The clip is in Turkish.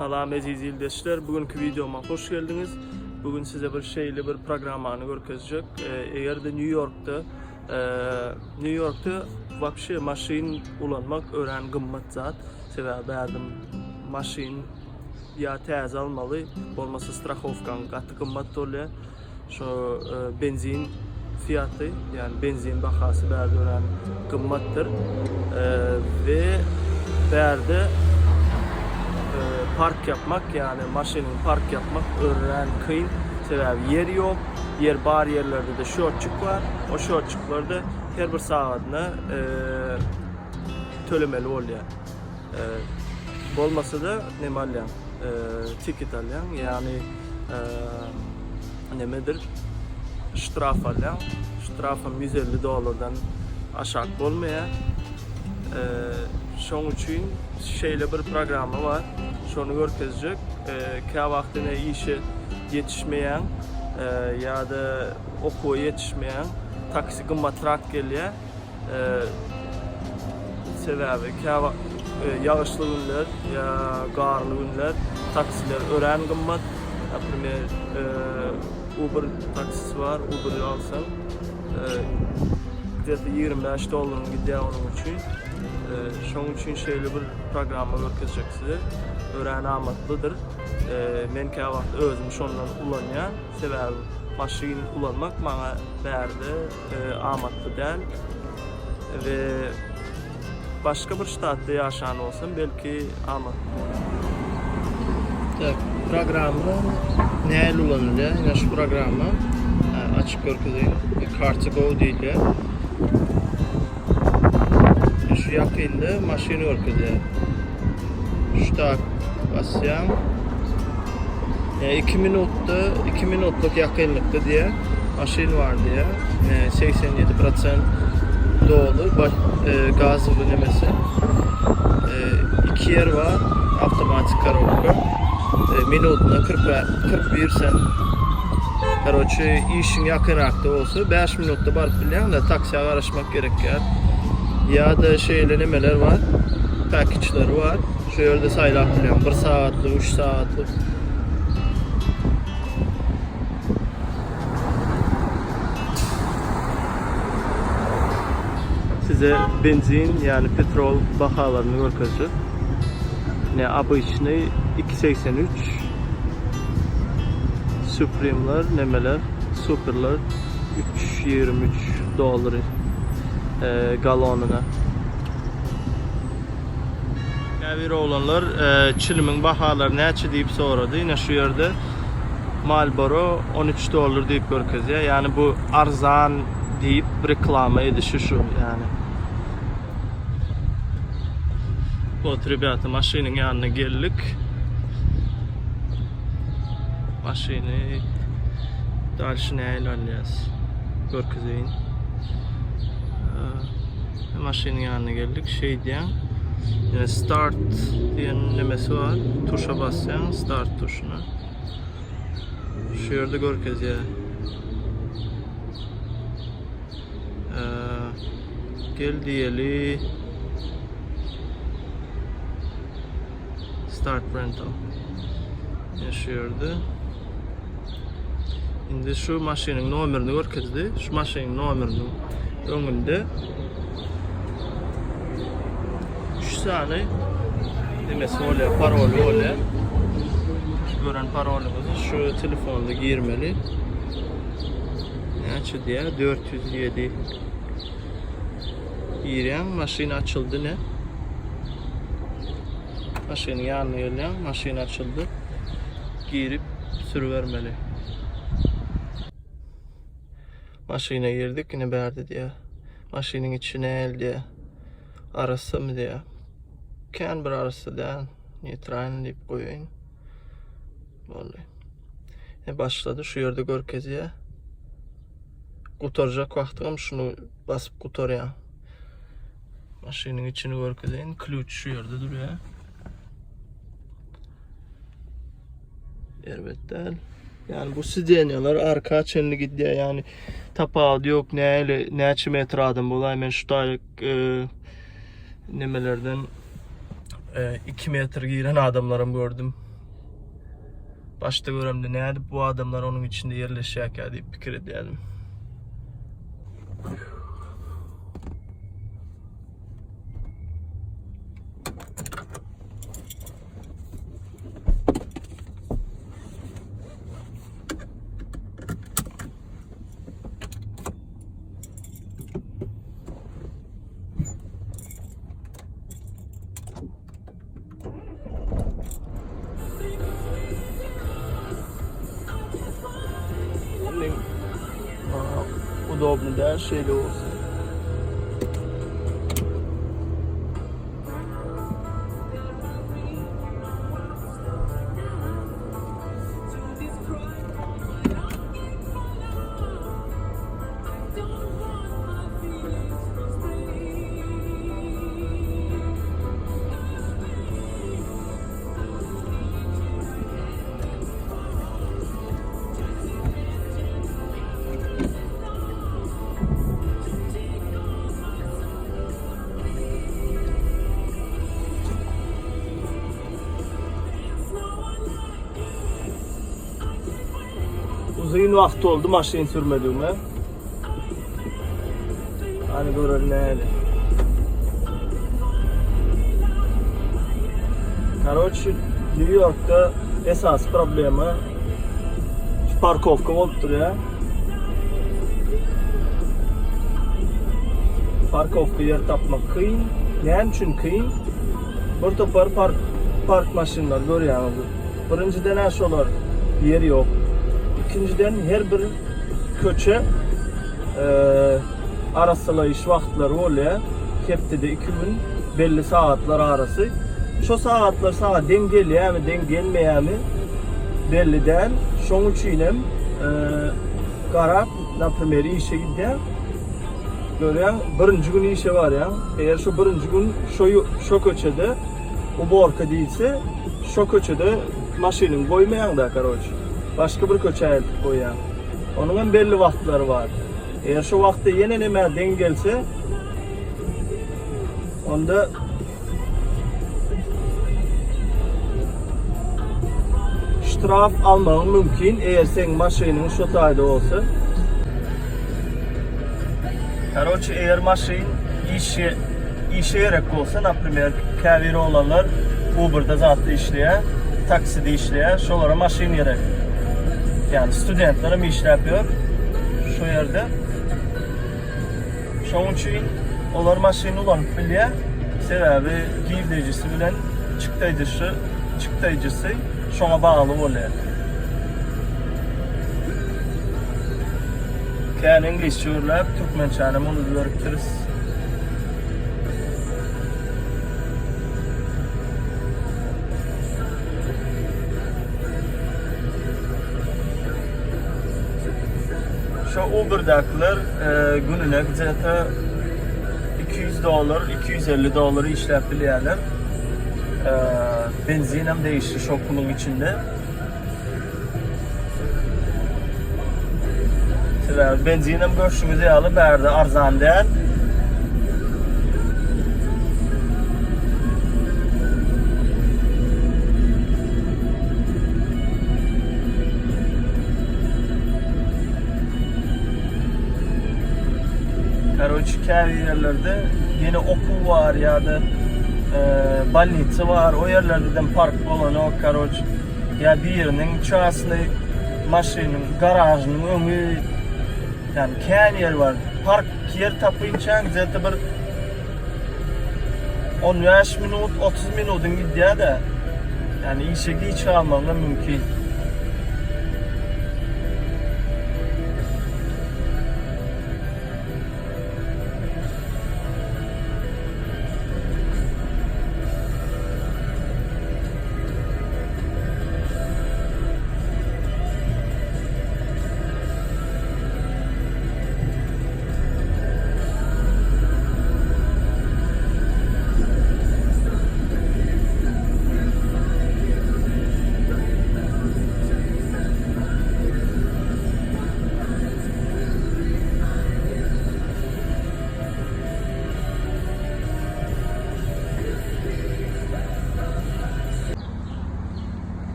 Salam aziz ildeşler, bugünkü videoma hoş geldiniz. Bugün size bir programmanı görkezecek. Eğer de New York'ta vapşe maşin ulanmak öğren gımmat zat. Sebäbi maşin ya tez almalı, olmasa strahofkan katı gımmat oluyor. Şu benzin fiyatı, yani benzin bahası bärde öğren gımmattır. Ve bärde park yapmak, yani maşinin park yapmak öğren kıyın. Sebäbi yer yok. Yer bar yerlerde de şortçuk var. O şortçuklarda her bir saatine tölemeli oluyor. Olmasa da ne alyan, ticket alyan, yani nemedir? Ştraf alyan. Ştrafım $150'dan aşağı olmaya. Şonun için şeyle bir programı var. Şunu görkezecek. Ka vaktine işe yetişmeyen ya da okuya yetişmeyen taksi gımmatrak geliyor. Sebäbi ka yağışlı günler ya garlı günler taksiler öğren gımmat. Например, Uber taksisi var. Uber'ı alsan $25 gidiyor onun için. Şunun için şeyli bir programı görkezecek size. Öğren amatlıdır. Men ka vakt özüm şondan ulanýan. Sebäbi maşin ulanmak bana bärde amatlı däl. Ve başka bir ştatda yaşayan olsam belki amatlı bolar. Tak, programda näle ulanýar? Ýa şu programma açık görkezeyim. Car2Go diýilýär. Şu yakında maşini görkezýär. Şutak bassam 2 minutluk yakınlıkta diye maşin var diye 87% dolu gazı nemesi. 2 yer var, avtomatik karoka. Minutuna 41 sen. Karoçı işin yakınakta olsa 5 minutta barıp bilýän da taksiye garaşmak gerekýär. Ya da şeyle nemeler var, paketçileri var. Şu yerde saylap bilýän 1 saatlik, 3 saatlik. Size benzin, yani petrol bahalarını görkezecek. Ne обычный 2.83, Supreme'lar, nemeler, Super'lar $3.23 galonuna. Käbir olanlar çilimin bahaları näçe diýip sorady. Ýene şu ýerde Marlboro $13 diýip görkezýär. Yani bu arzan diýip reklama edişi şu yani. Bu tribiyatı maşinin yanına geldik. Maşini dalşine eýlenýäs. Görkezeýin. Maşinin yanına geldik. Şey diýen, yani start diýen nemesi var. Tuşa bassan start tuşuna. Şu ýerde görkezýär. Gel diýeli. Start rental. Şu ýerde. Indi şu maşinin nomerini görkezdi. Şu maşinin nomerini öňünde 3 tane demesi oluyor, parolü oluyor. Gören parolümüzü şu telefonda girmeli. Näçe diýär? 407. Girýän, maşin açıldı ne? Maşinin yanına gelýän, maşin açıldı. Girip sürüvermeli. Maşine girdik, yine bärde diye. Maşinin içine elde arası mı diye. Kän bir arası da neytral diýip goýaýyn. Vallahi. Başladı, şu ýerde görkezýär. Gutarjak wagtym şunu basyp gutarýar. Maşinin içini görkezýän, klüç şu ýerde durýar. Elbette. Yani bu sidyenyalar arka açınlı gidiyor, yani tapağı yok, näçe metre adım bolay. Men şutaýyk nemelerden 2 metre giren adamlarım gördüm. Başta göremde näde bu adamlar onun içinde yerleşýärkä diýip pikir edýärdim. Удобно, да, şeyli olsun. Uzun vaqt oldu maşin sürmediğime. Hani görelim näle. Короче, New York'ta esas problemi parkovka bolup durýar. Parkovka yer tapmak kıyın. Näme üçin kıyın? Bir topar park maşinler görýärmiz. Birinciden aşolar yeri yok. İkinciden her bir köçe arasalayış wagtlary bolýar. Hepde 2 gün belli saatlar arası. Şu saatlar sağa denk gelýärmi, denk gelmeýärmi belli däl. Şoň üçin hem garap, naprimер, işe gidýär. Görýän, birinji gün işe bar ya. Eğer şu birinji gün şu köçede uborka diýilse, şu köçede maşyny goýmaýan da короче. Başka bir köçe eltip koýýar. Onun hem belli wagtlary var. Eğer şu wagtda ýene näme denk gelse, onda ştraf almagyň mümkin. Eğer sen maşynyň şu taýda bolsa. Короче, eğer maşyn işe gerek bolsa, naprimер, käbir olanlar Uber'da zatda işleýär, takside işleýär, şolara maşyn gerek. Yani studentlerim iş yapıyor şu yerde. Şoň üçin olar maşyny ulanyp bilýär. Sebebi giýdirjisi bilen çykdaýjysy şoňa bagly bolýar. Kän inglizçe öwrülip türkmençäni muny öwrüpdiris. Şu Uber'dakiler gününe zaten $200, $250 işlep bilýärler. Benzin hem değişti şokunun içinde. Benzin hem görüşünüzü alıp bärde arzan däl. Короче, käbir yerlerde yine okul var ya da balnitsa var. O yerlerden park bolan o короче. Ya bir yerinin çağasını maşynyň garajynyň öňü yani kän yer var. Park yer tapynça zaten bir 15 minut 30 minutun gidýär da. Yani işe giç almagy mümkin.